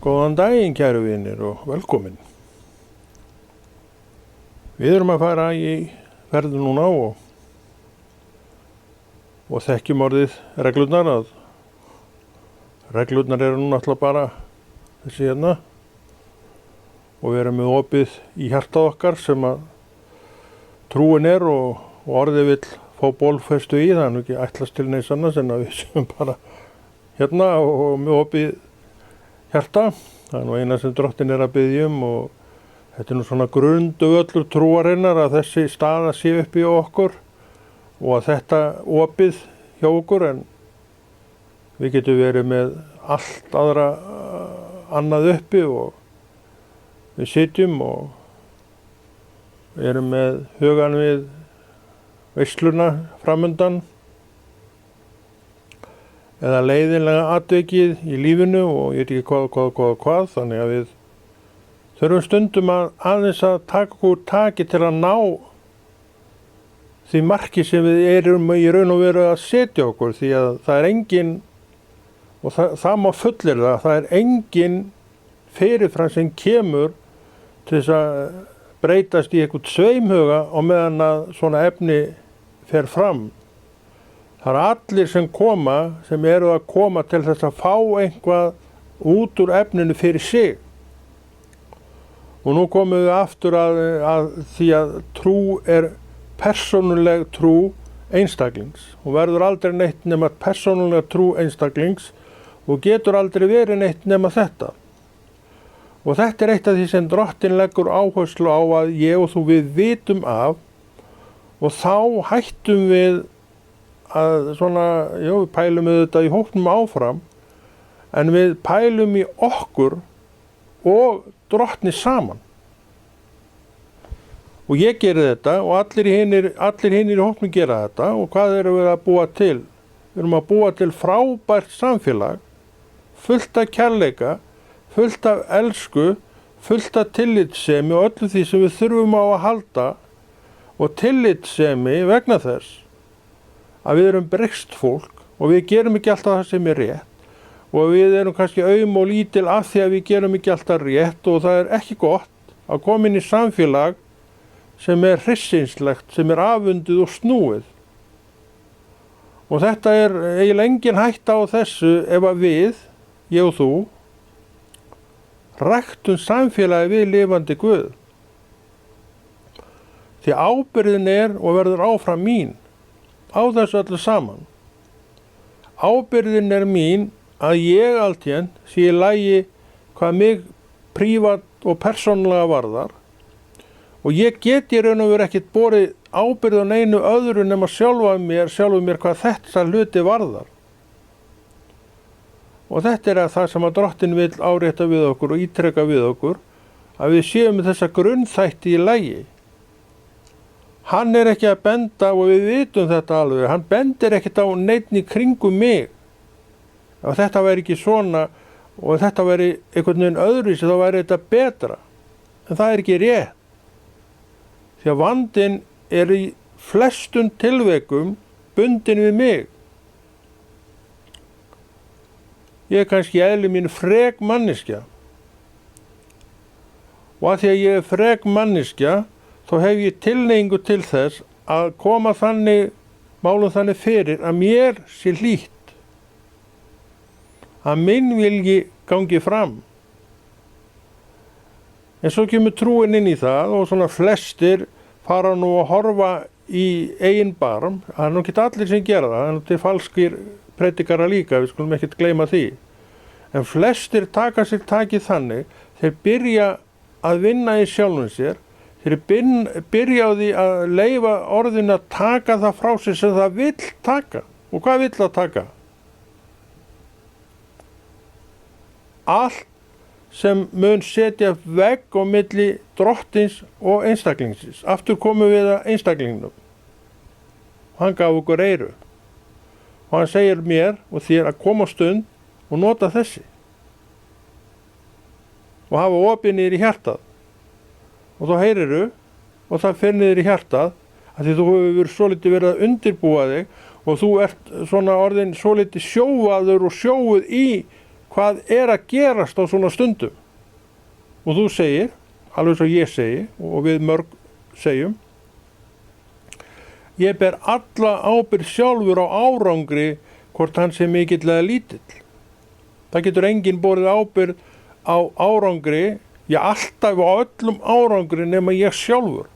Góðan daginn, kæru vinir, og velkomin. Við erum að fara í ferð núna og þekkjum orðið reglurnar að reglurnar eru nú náttúrulega bara þessi hérna og við erum með opið í hjartað okkar sem að trúin er og orðið vill fá bólfestu í, það er nú ekki ætlast til neins annars en að við séum bara hérna og með opið hjarta. Það er nú eina sem Drottinn er að biðja og þetta er nú svona grundvöllur trúarinnar að þessi staða sé uppi á okkur og að þetta opið hjá okkur, en við getum verið með allt aðra annað uppi og við sitjum og erum með hugan við veisluna framundan eða leiðinlega atvikið í lífinu og ég veit ekki hvað, þannig að við þurfum stundum aðeins að taka okkur taki til að ná því marki sem við erum í raun og veru að setja okkur, því að það er engin, og það má fullyrða, það er engin fyrirfram sem kemur til þess að breytast í eitthvað sveimhuga og meðan að svona efni fer fram. Það er allir sem eru að koma til þess að fá einhvað út úr efninu fyrir sig. Og nú komum við aftur að því að trú er persónuleg trú einstaklings. Hún verður aldrei neitt nema persónuleg trú einstaklings og getur aldrei verið neitt nema þetta. Og þetta er eitt af því sem Drottinn leggur áherslu á að ég og þú við vitum af, og þá hættum við að svona, við pælum við þetta í hópnum áfram, en við pælum í okkur og Drottni saman. Og ég geri þetta og allir hinir í hópnum gera þetta, og hvað erum við að búa til? Við erum að búa til frábært samfélag, fullt af kærleika, fullt af elsku, fullt af tillitssemi og öllu því sem við þurfum á að halda, og tillitssemi vegna þess að við erum breyst fólk og við gerum ekki alltaf það sem er rétt og við erum kannski aum og lítil af því að við gerum ekki alltaf rétt, og það er ekki gott að koma inn í samfélag sem er hryssingslegt, sem er afundið og snúið. Og þetta er eiginlega engin hætta á þessu ef að við, ég og þú, ræktum samfélagi við lifandi Guð. Því ábyrgðin er og verður áfram mín á þessu öllu saman. Ábyrgðin er mín að ég alltjent sé í lagi hvað mig prívat og persónulega varðar, og ég get í raun og veru ekkert borið ábyrgð á neinu öðru nema sjálfum mér hvað þetta hluti varðar. Og þetta er það sem að Drottinn vill árétta við okkur og ítreka við okkur, að við séum með þessa grunnþætti í lagi. Hann er ekki að benda, og við vitum þetta alveg, hann bendir ekkert á neitt í kringum mig. Ef þetta væri ekki svona og þetta væri einhvern veginn öðruvísi, þá væri þetta betra. En það er ekki rétt. Því að vandinn er í flestum tilvikum bundinn við mig. Ég er kannski eðli mín frek manneskja. Og að því að ég er frek manneskja, þá hef ég tilhneigingu til þess að koma málum þannig fyrir að mér sé hlýtt. Að minn vilji gangi fram. En svo kemur trúin inn í það og svona flestir fara nú að horfa í eigin barm. Það er nú ekki allir sem gera það, það er nú til falskir predikara líka, við skulum ekkert gleyma því. En flestir taka sér takið þannig, þeir byrja að vinna í sjálfum sér, þeir byrja á því að leyfa orðin að taka það frá sér sem það vill taka. Og hvað vill það taka? Allt sem mun setja vegg á milli Drottins og einstaklingsins. Aftur komum við að einstaklingnum. Hann gaf okkur eyru. Og hann segir mér og þér að koma á stund og nota þessi. Og hafa opið niður í hjartað. Og þá heyriru og það fer niður í hjartað, að því þú hefur svolítið verið að undirbúa þig og þú ert svona orðin svolítið sjóaður og sjóuð í hvað að gerast á svona stundum. Og þú segir, alveg svo ég segi, og við mörg segjum, ég ber alla ábyrgð sjálfur á árangri, hvort hann sé mikill eða lítill. Það getur enginn borið ábyrgð á árangri, alltaf á öllum árangri nema ég sjálfur.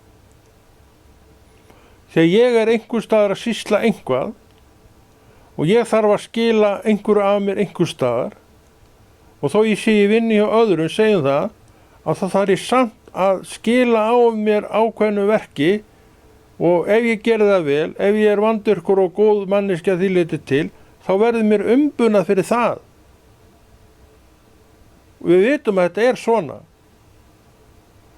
Þegar ég einhvers staðar að sýsla eitthvað og ég þarf að skila einhverju af mér einhvers staðar og þó ég sé í vinnu hjá öðrum segjum það að það þarf ég samt að skila á mér ákveðnu verki og ef ég gerði það vel, ef ég er vandvirkur og góð manneskja því leyti til, þá verður mér umbunað fyrir það. Og við vitum að þetta er svona.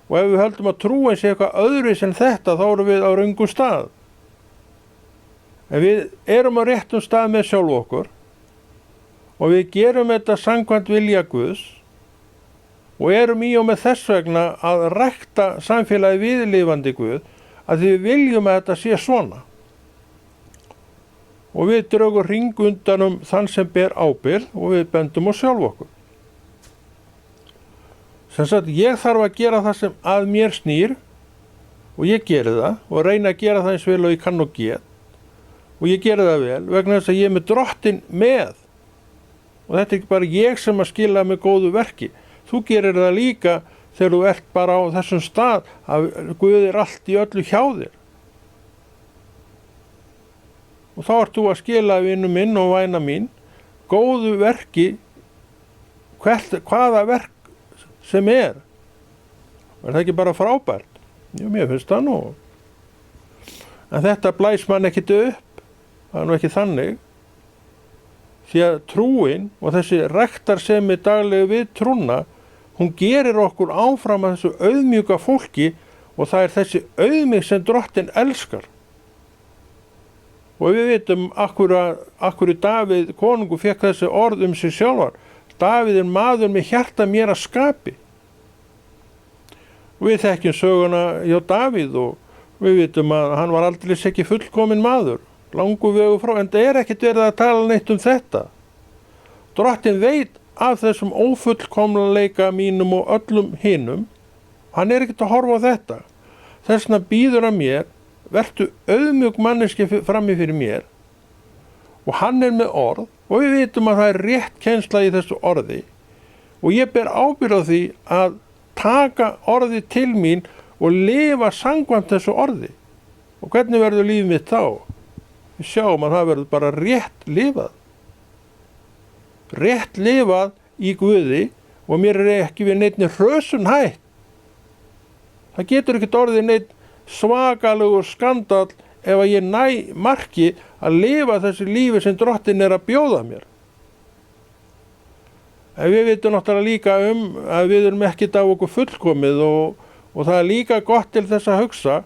Og ef við höldum að trúin sé eitthvað öðruvísi en þetta, þá erum við á röngum stað. En við erum á réttum stað með sjálf okkur og við gerum þetta samkvæmt vilja Guðs og erum í og með þess vegna að rækta samfélagi viðlifandi Guð að við viljum að þetta sé svona. Og við drögum hring undan þann sem ber ábyrgð og við bendum á sjálf okkur. Sem sagt, ég þarf að gera það sem að mér snýr og ég geri það og reyna að gera það eins vel og ég kann og get og ég geri það vel vegna þess að ég er með Drottinn með og þetta er ekki bara ég sem að skila með góðu verki. Þú gerir það líka þegar þú ert bara á þessum stað að Guð er allt í öllu hjá þér. Og þá ert þú að skila vinur minn og væna mín góðu verki, hvaða verk sem er. Er það ekki bara frábært? Jú, mér finnst það nú. En þetta blæs mann ekkit upp, það er nú ekki þannig. Því að trúin og þessi ræktarsemi daglegu við trúna, hún gerir okkur áfram að þessu auðmjúka fólki og það er þessi auðmjúk sem Drottinn elskar. Og við vitum akkur Davíð konungur fékk þessi orð sig sjálfar. Davíð er maður með hjarta mér að skapi. Og við þekkjum söguna hjá Davíð og við vitum að hann var aldrei ekki fullkominn maður. Langur vegu frá, en það er ekkert verið að tala neitt þetta. Drottinn veit af þessum ófullkomleika mínum og öllum hinum. Hann er ekkert að horfa á þetta. Þess vegna býður hann mér, vertu auðmjúk manneski frammi fyrir mér og hann er með orð og við vitum að það er rétt kennsla í þessu orði og ég ber ábyrgð á því að taka orði til mín og lifa samkvæmt þessu orði. Og hvernig verður lífið mitt þá? Við sjáum að það verður bara rétt lifað. Rétt lifað í Guði og mér er ekki við neittni hrösun hætt. Það getur ekkert orðið neitt svakalegur skandall ef að ég næ marki að lifa þessu lífi sem Drottinn er að bjóða mér. En við vitum náttúrulega líka að við erum ekkert á okkur fullkomið og það er líka gott til þess að hugsa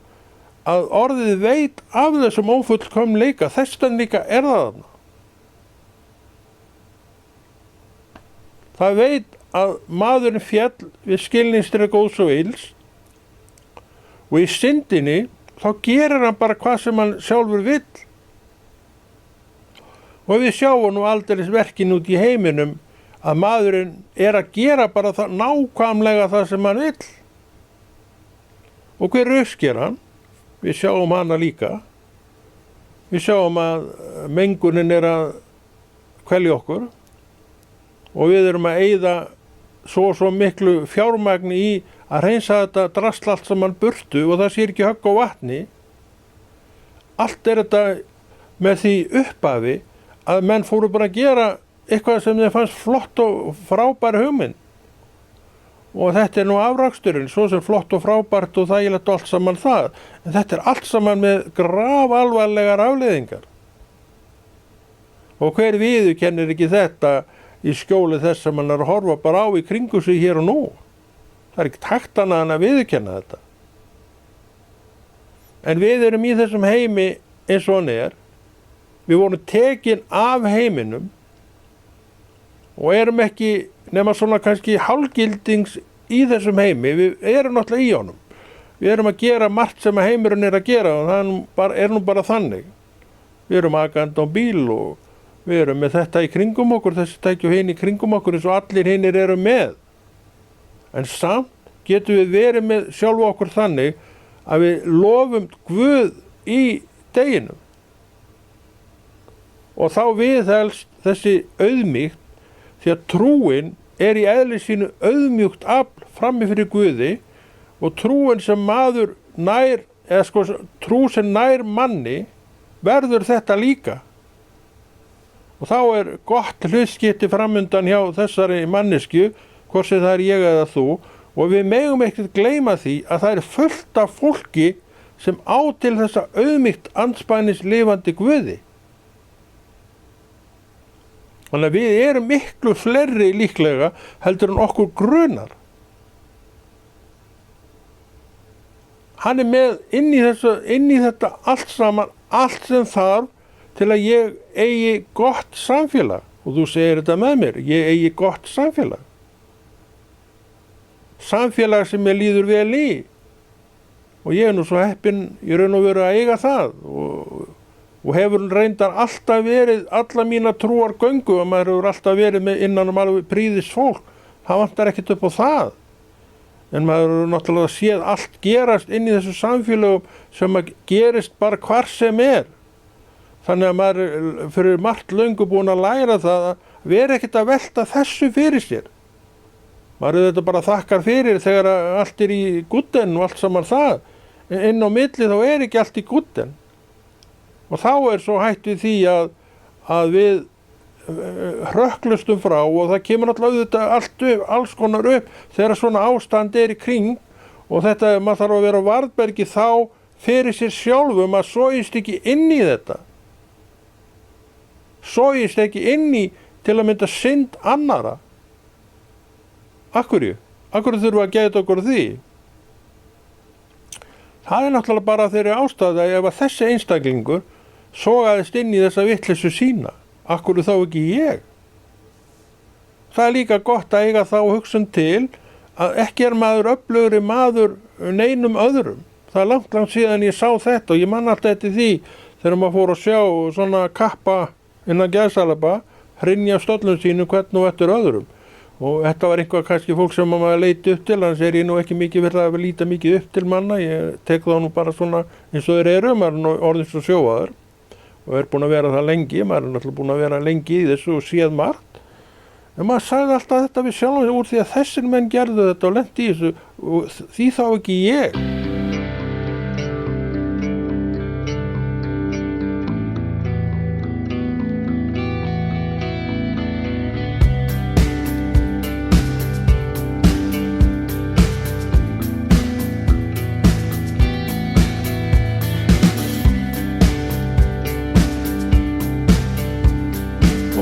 að orðið veit af þessum ófullkomleika, þess vegna líka er það þarna. Það veit að maðurinn féll við skilningstréð góðs og ills og í syndinni þá gerir hann bara hvað sem hann sjálfur vill. Og við sjáum nú aldeilis verkin út í heiminum að maðurinn er að gera bara nákvæmlega það sem hann vill. Og hver uppsker hann? Við sjáum hana líka. Við sjáum að mengunin er að kvelja okkur og við erum að eyða svo miklu fjármagni í að hreinsa þetta drasl allt saman burtu og það sé ekki högg á vatni. Allt er þetta með því upphafi að menn fóru bara að gera eitthvað sem þeim fannst flott og frábær hugmynd. Og þetta er nú afraksturinn, svo sem flott og frábært og þægilegt allt saman það. En þetta er allt saman með grafalvarlegar afleiðingar. Og hver viðurkennir ekki þetta í skjóli þess sem hann er að horfa bara á í kringu sig hér og nú. Það er ekkert hægt annað en að viðurkenna þetta. En við erum í þessum heimi eins og hann er. Við vorum tekin af heiminum og erum ekki nema svona kannski hálfgildings í þessum heimi. Við erum náttúrulega í honum. Við erum að gera margt sem að heimurinn er að gera og það er nú bara þannig. Við erum akandi á bíl og Við erum með þetta í kringum okkur, þessi tæki og hinn í kringum okkur eins og allir hinnir eru með. En samt getum við verið með sjálfu okkur þannig að við lofum Guð í deginum. Og þá viðhelst þessi auðmýkt, því að trúin er í eðli sínu auðmjúkt afl frammi fyrir Guði, og trúin sem maður nær, trú sem nær manni, verður þetta líka. Og þá er gott hlutskipti framundan hjá þessari manneskju, hvort sem það er ég eða þú, og við megum ekkert gleyma því að það er fullt af fólki sem á til þessa auðmýkt andspænis lifandi Guði. Þannig að við erum miklu fleiri líklega heldur en okkur grunar. Hann er með inn í þetta allt saman, allt sem þarf til að ég eigi gott samfélag. Og þú segir þetta með mér, ég eigi gott samfélag. Samfélag sem ég líður vel í. Og ég er nú svo heppinn í raun og veru að eiga það. Og hefur reyndar alltaf verið alla mína trúar göngu, og maður hefur alltaf verið innan alveg prýðis fólk. Það vantar ekkert upp á það. En maður hefur náttúrulega séð allt gerast inn í þessu samfélögum sem að gerist bara hvar sem er. Þannig að maður er fyrir margt löngu búin að læra það að vera ekkert að velta þessu fyrir sér. Maður er þetta bara þakkar fyrir þegar allt er í gudden og allt saman það. Inn á milli þá er ekki allt í gudden. Og þá er svo hætt við því að við hrökklustum frá, og það kemur alltaf alls konar upp þegar svona ástand er í kring, og þetta, maður þarf að vera á varðbergi þá fyrir sér sjálfum að sogist ekki inn í þetta. Sogist ekki inn í til að mynda synd annara. Akkurju þurfum við að gæta okkur því? Það er náttúrulega bara þeirri ástæðu að ef að þessi einstaklingur sogaðist inn í þessa vitleysu sína, akkurju þá ekki ég? Það er líka gott að eiga þá hugsun til að ekki er maður öflugri maður neinum öðrum. Það er langt síðan ég sá þetta, og ég man alltaf eftir því þegar maður fór að sjá svona kappa innan gæsalapa hrynja stöllum sínu hvern og eftir öðrum. Og þetta var eitthvað kannski fólk sem maður leiti upp til, annars er ég nú ekki mikið verið að líta mikið upp til manna. Ég tek þá nú bara svona eins og þeir eru, maður er nú orðinn svo sjóaður og er búin að vera það lengi, maður er náttúrulega búin að vera lengi í þessu og séð margt. En maður sagði alltaf þetta við sjálfum úr því að þessir menn gerðu þetta og lenti í þessu, og því þá ekki ég.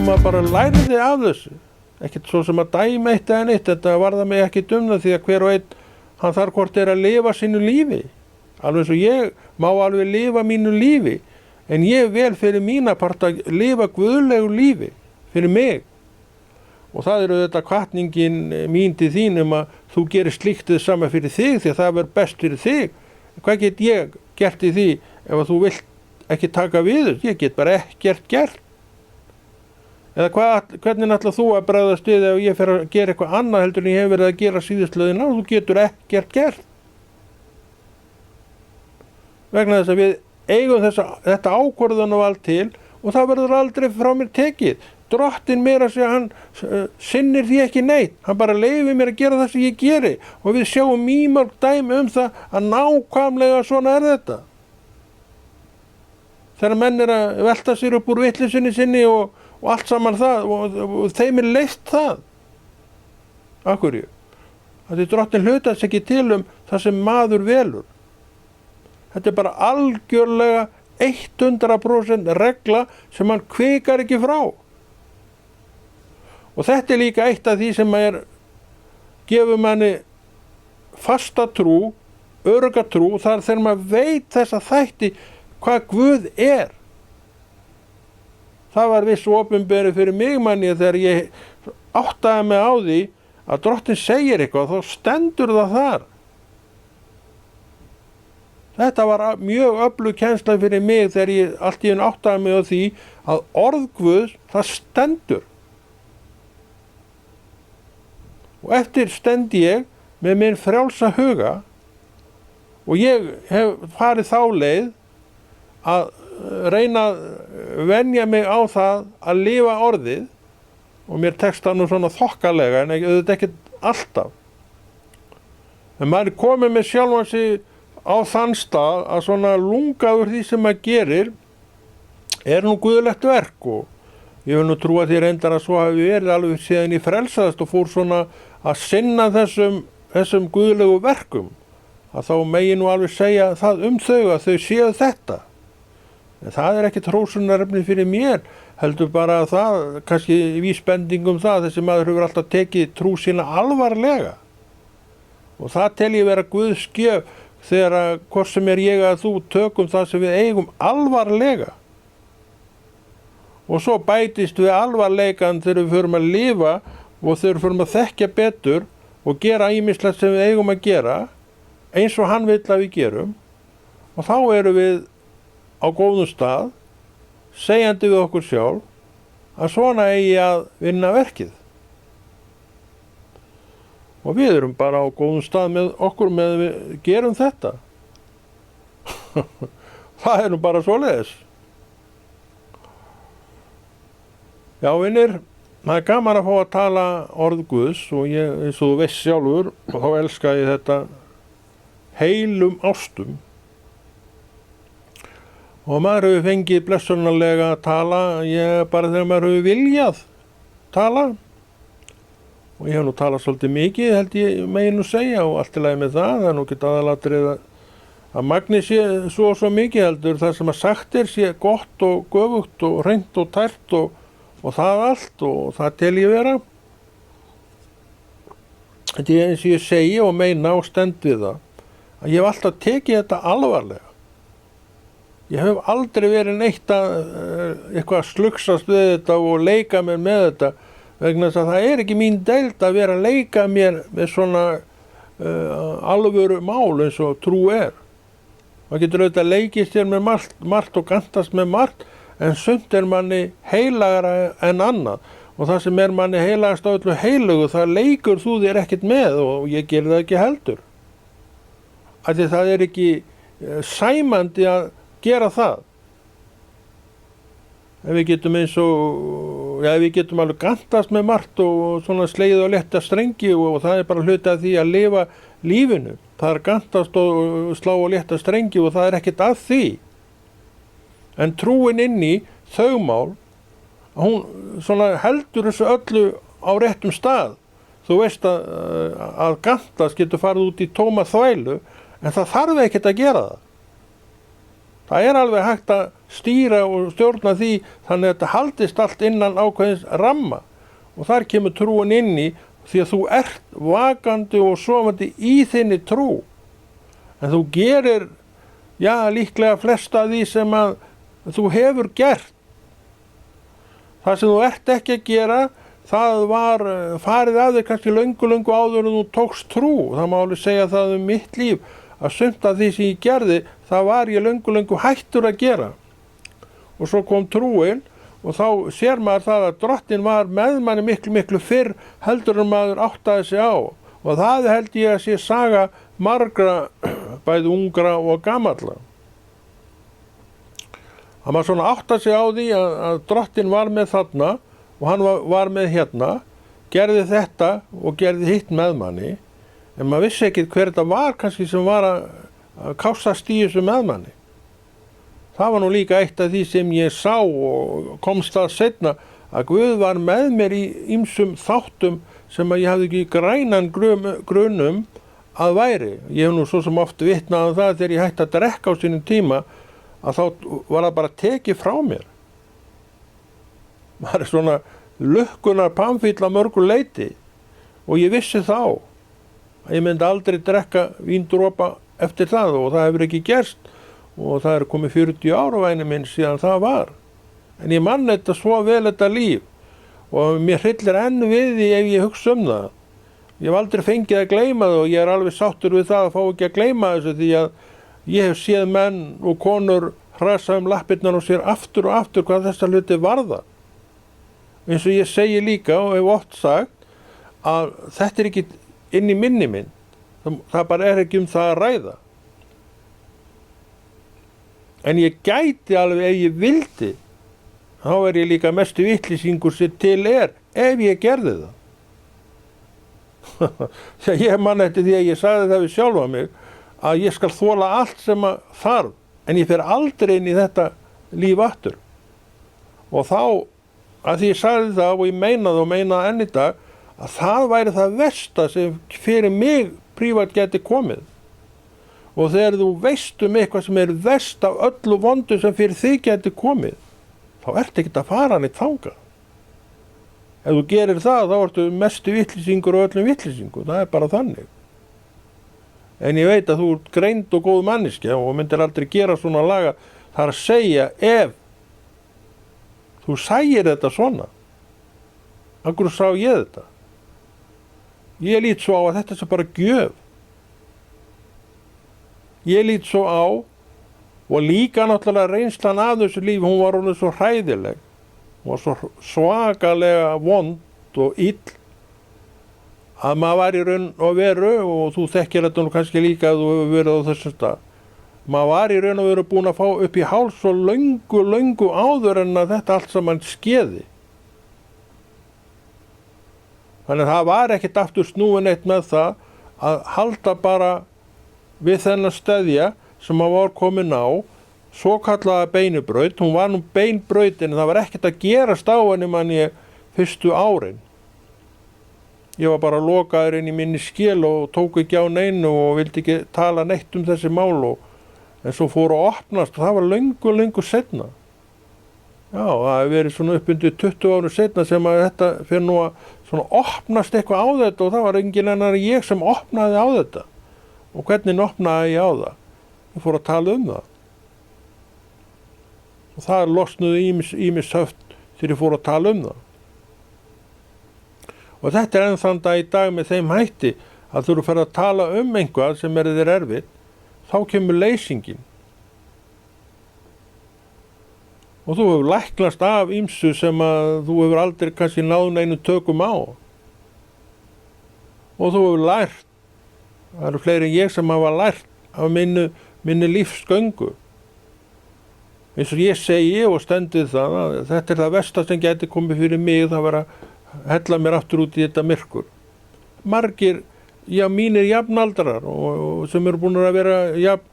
Maður bara læriði af þessu, ekkert svo sem að dæma eitt eða neitt, þetta varða mig ekki það, því að hver og einn hann þarf hvort er að lifa sínu lífi, alveg svo ég má alveg lifa mínu lífi, en ég vel fyrir mína part að lifa guðlegu lífi fyrir mig, og það eru þetta hvatningin mín til þín að þú gerir slíkt þið sama fyrir þig, því að það verður best fyrir þig. Hvað get ég gert í því ef að þú vilt ekki taka við þess? Ég get bara ekkert gert. Eða hvernig ætlar þú að bregðast við ef ég fer að gera eitthvað annað heldur en ég hef verið að gera síðustlöðina, og þú getur ekkert gert. Vegna þess að við eigum þetta ákvörðunarvald til, og það verður aldrei frá mér tekið. Drottinn meira að segja, hann sinnir því ekki neitt. Hann bara leyfir mér að gera það sem ég geri, og við sjáum mýmörg dæmi það að nákvæmlega svona er þetta. Þegar menn er að velta sér upp úr vitleysunni sinni og allt saman það, og þeim er leyst það. Akkurju? Því Drottinn hlutast ekki til það sem maður velur. Þetta er bara algjörlega 100% regla sem hann kvikar ekki frá. Og þetta er líka eitt af því sem gefur manni fasta trú, örugga trú, þar þegar maður veit þessa þætti hvað Guð er. Það var viss opinberið fyrir mig manni þegar ég áttaði mig á því að Drottinn segir eitthvað, þá stendur það þar. Þetta var mjög öflug kennsla fyrir mig þegar ég allt í einu áttaði mig á því að orð Guðs, það stendur. Og eftir stend ég með minn frjálsa huga og ég hef farið þá leið að reyna að venja mig á það að lifa orðið og mér tekst það nú svona þokkalega en auðvitað ekkert alltaf. En maður er komið með sjálfan sig á þann stað að svona lunga úr því sem maður gerir er nú guðlegt verk og ég vil nú trúa því reyndar að svo hafi verið alveg síðan ég frelsaðist og fór svona að sinna þessum guðlegu verkum að þá megi nú alveg segja það þau að þau séu þetta. En það er ekkert hrósunarefni fyrir mér, heldur bara að það, kannski vísbending það, þessi maður hefur alltaf tekið trú sína alvarlega. Og það tel ég vera Guðs gjöf þegar að hvort sem er ég að þú tökum það sem við eigum alvarlega. Og svo bætist við alvarleikan þegar við förum að lifa og þegar við förum að þekkja betur og gera ýmislegt sem við eigum að gera, eins og hann vill að við gerum. Og þá erum við á góðum stað, segjandi við okkur sjálf að svona eigi að vinna verkið. Og við erum bara á góðum stað með okkur með við gerum þetta. Það er nú bara svoleiðis. Já, vinir, það er gaman að fá að tala orð Guðs og ég, eins og þú veist sjálfur, og þá elska ég þetta heilum ástum. Og maður hefur fengið blessunarlega að tala, bara þegar maður hefur viljað tala. Og ég hef nú talað svolítið mikið, held ég megi nú segja og allt í lagi með það. Það er nú ekki aðalatrið að magni sé svo mikið heldur. Það sem að sagt sé gott og göfugt og hreint og tært og það allt og það tel ég vera. Þetta er eins og ég segi og meina og stend við það. Að ég hef alltaf tekið þetta alvarlega. Ég hef aldrei verið neitt eitthvað slugsast við þetta og leika mér með þetta. Vegna þess að það er ekki mín deild að vera að leika mér með svona alvöru mál eins og trú er. Það getur auðvitað leikist hér með margt og gantast með margt, en sumt er manni heilagara en annað. Og það sem er manni heilagast á öllu heilugu, það leikur þú þér ekkert með og ég ger það ekki heldur. Því það er ekki sæmandi að gera það. Ef við getum við getum alveg gantast með margt og svona slegið og letta strengi og það er bara hluti af því að lifa lífinu. Það er gantast og slá og letta strengi og það er ekkert að því. En trúin inn í þau mál, hún svona heldur þessu öllu á réttum stað. Þú veist að gantast getur farið út í tóma þvælu, en það þarf ekkert að gera það. Það er alveg hægt að stýra og stjórna því þannig að þetta haldist allt innan ákveðins ramma og þar kemur trúin inn í því að þú ert vakandi og sofandi í þinni trú. En þú gerir, líklega flesta af því sem að þú hefur gert. Það sem þú ert ekki að gera, það var farið af þig kannski löngu áður en þú tókst trú. Það má alveg segja það mitt líf. Að sumt af því sem ég gerði, það var ég löngu hættur að gera. Og svo kom trúin og þá sér maður það að Drottinn var með manni miklu fyrr heldur en maður áttaði sig á. Og það held ég að sé saga margra, bæði ungra og gamalla. Að maður svona áttaði sig á því að Drottinn var með þarna og hann var með hérna, gerði þetta og gerði hitt með manni. En maður vissi ekki hver þetta var kannski sem var að kássast í þessu með manni. Það var nú líka eitt af því sem ég sá og komst það seinna að Guð var með mér í ýmsum þáttum sem að ég hafði ekki grænan grunum að væri. Ég hef nú svo sem oft vitnað það þegar ég hætti að drekka á sínum tíma að þá var það bara tekið frá mér. Það er svona lukkunar pamfíll að mörgu leyti og ég vissi þá. Ég myndi aldrei drekka víndropa eftir það og það hefur ekki gerst og það er komið 40 ára væni minn síðan það var. En ég man þetta svo vel þetta líf og mér hryllir enn við því ef ég hugsa það. Ég hef aldrei fengið að gleyma það og ég er alveg sáttur við það að fá ekki að gleyma þessu því að Ég hef séð menn og konur hrasa lappirnar á sér aftur og aftur hvað þessa hluti varða. Eins og ég segi líka og hef oft sagt að þetta ekki inn í minni minn. Það bara ekki það að ræða. En ég gæti alveg ef ég vildi, þá ég líka mestu vitleysingur sem til ef ég gerði það. Þegar ég man eftir því að ég sagði það við sjálfa mig að ég skal þola allt sem að þarf, en ég fer aldrei inn í þetta líf aftur. Og þá, að því ég sagði það og ég meinaði enn í dag, að það væri það versta sem fyrir mig prívat geti komið. Og þegar þú veist eitthvað sem verst af öllu vondu sem fyrir þig geti komið, þá ertu ekkert að fara neitt þangað. Ef þú gerir það, þá ertu mestu vitleysingur og öllum vitleysingur. Það bara þannig. En ég veit að þú ert greind og góð manneskja og myndir aldrei gera svona laga. Það að segja ef þú sæir þetta svona. Af hverju sá ég þetta? Ég lít svo á að þetta bara gjöf. Ég lít svo á, og líka náttúrulega reynslan af þessu lífi, hún var orðin svo hræðileg. Hún var svo svakalega vond og ill að maður var í raun og veru, og þú þekkir þetta nú kannski líka að þú hefur verið á þessum stað. Maður var í raun og veru búin að fá upp í háls svo löngu áður en að þetta allt saman skeði. Þannig að það var ekkert aftur snúin eitt með það að halda bara við þennan steðja sem maður var komin á, svo kallaða beinubraut. Hún var nú beinbraut en það var ekkert að gerast á henni mann ég fyrstu árin. Ég var bara lokaður inn í minni skil og tók ekki á neinu og vildi ekki tala neitt þessi mál, en svo fór að opnast og það var löngu seinna. Já, það hefur verið svona upp undir 20 árum seinna sem að þetta fyrir nú að svona opnast eitthvað á þetta, og það var engin annar en ég sem opnaði á þetta. Og hvernig opnaði ég á það? Ég fór að tala það. Og það losnuði ýmis höft þegar ég fór að tala það. Og þetta enn þann dag í dag með þeim hætti að þú fyrir að tala einhvað sem þér erfitt, þá kemur leysingin. Og þú hefur læknast af ýmsu sem að þú hefur aldrei kannski náð neinu tökum á. Og þú hefur lært, það eru fleiri en ég sem hafa lært af minni lífsgöngu. Eins og ég segi og stendið það, að þetta það versta sem geti komið fyrir mig, það var að hella mér aftur út í þetta myrkur. Margir, já, mínir jafnaldrar og sem eru búin að vera jafn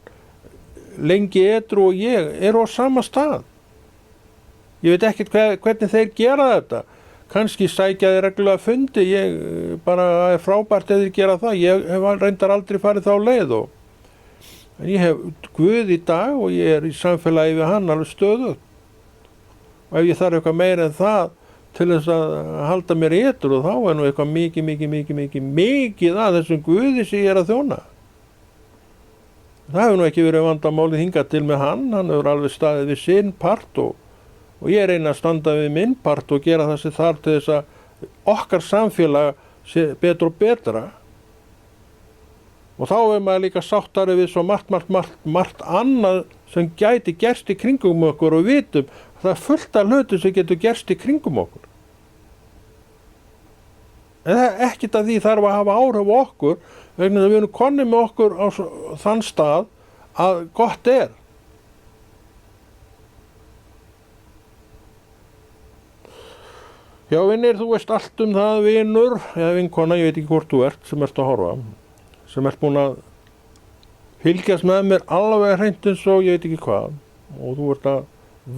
lengi edru og ég, eru á sama stað. Ég veit ekkert hvernig þeir gera þetta. Kannski sækja þeir reglulega fundi, ég bara frábært ef þeir gera það. Ég hef reyndar aldrei farið þá leið en ég hef Guð í dag og ég í samfélagi við hann alveg stöðugt. Og ef ég þarf eitthvað meira en það til þess að halda mér edru, og þá nú eitthvað mikið að þessum Guði sem ég að þjóna. Það hefur nú ekki verið vandamálið hingað til með hann hefur alveg staðið við sinn part og ég reyna að standa við minn part og gera það sem þarf til þess að okkar samfélag sé betra og betra. Og þá maður líka sáttari við svo margt annað sem gæti gerst í kringum okkur, og vitum að það fullt af hlutum sem getur gerst í kringum okkur. En það ekkert að því þarf að hafa áhrif á okkur, vegna þess að við erum konið með okkur á þann stað að gott er. Já, vinnir, þú veist allt það, vinur, eða vinkona, ég veit ekki hvort þú ert sem ert að horfa, sem ert búin að fylgjast með mér alveg hreint eins og ég veit ekki hvað, og þú ert að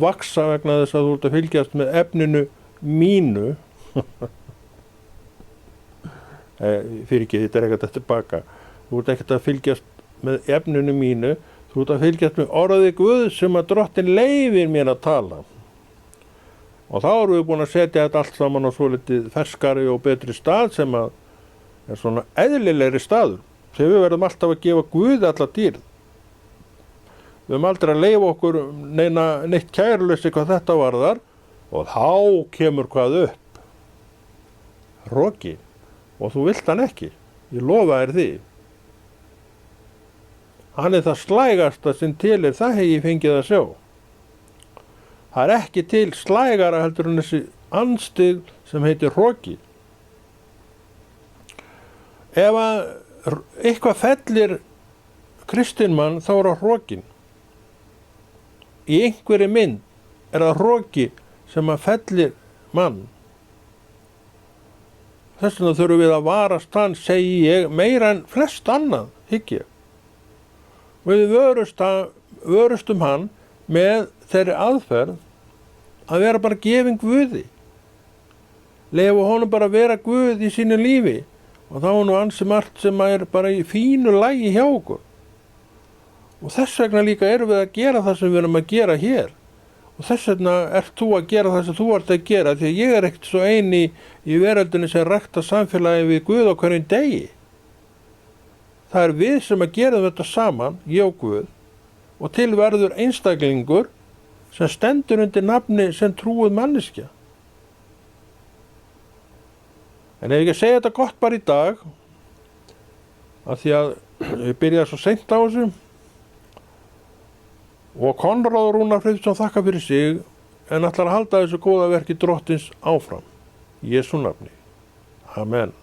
vaksa vegna þess að þú ert að fylgjast með efninu mínu. Fyrir ekki, þetta ekkert eftir baka. Þú ert ekkert að fylgjast með efninu mínu, þú ert að fylgjast með orði Guð sem að Drottinn leyfir mér að tala. Og þá erum við búin að setja þetta allt saman á svolítið ferskari og betri stað sem að er svona eðlilegri staður. Þegar við verðum alltaf að gefa Guði alla dýrð. Við höfum aldrei að leyfa okkur neitt kæruleysi hvað þetta varðar, og þá kemur hvað upp. Roki. Og þú vilt hann ekki. Ég lofa þér því. Hann er það slægasta sem til er, það hef ég fengið að sjá. Það er ekki til slægara heldur en þessi anstig sem heitir hroki. Ef að eitthvað fellir kristinmann þá er það hrokin. Í einhverri mynd er það hroki sem að fellir mann. Þess vegna þurfum við að varast hann, segi ég, meira en flest annað, hygg ég. Við vörustum hann með þeirri aðferð að vera bara gefin Guði. Leyfa honum bara að vera Guð í sínu lífi og þá er nú ansi margt sem er bara í fínu lagi hjá okkur. Og þess vegna líka erum við að gera það sem við erum að gera hér. Og þess vegna ert þú að gera það sem þú ert að gera, því að ég er ekkert svo eini í veröldinni sem rækta samfélagi við Guð á hverjum degi. Það er við sem að gera þetta saman, ég og Guð, og til verður einstaklingur sem stendur undir nafni sem trúið manneskja. En ef ég segja þetta gott bara í dag, af því að ég byrjaði svo seint á þessu, og Konráð Rúnar Friðriksson þakka fyrir sig, en ætlar að halda þessu góða verki Drottins áfram. Í Jesú nafni. Amen.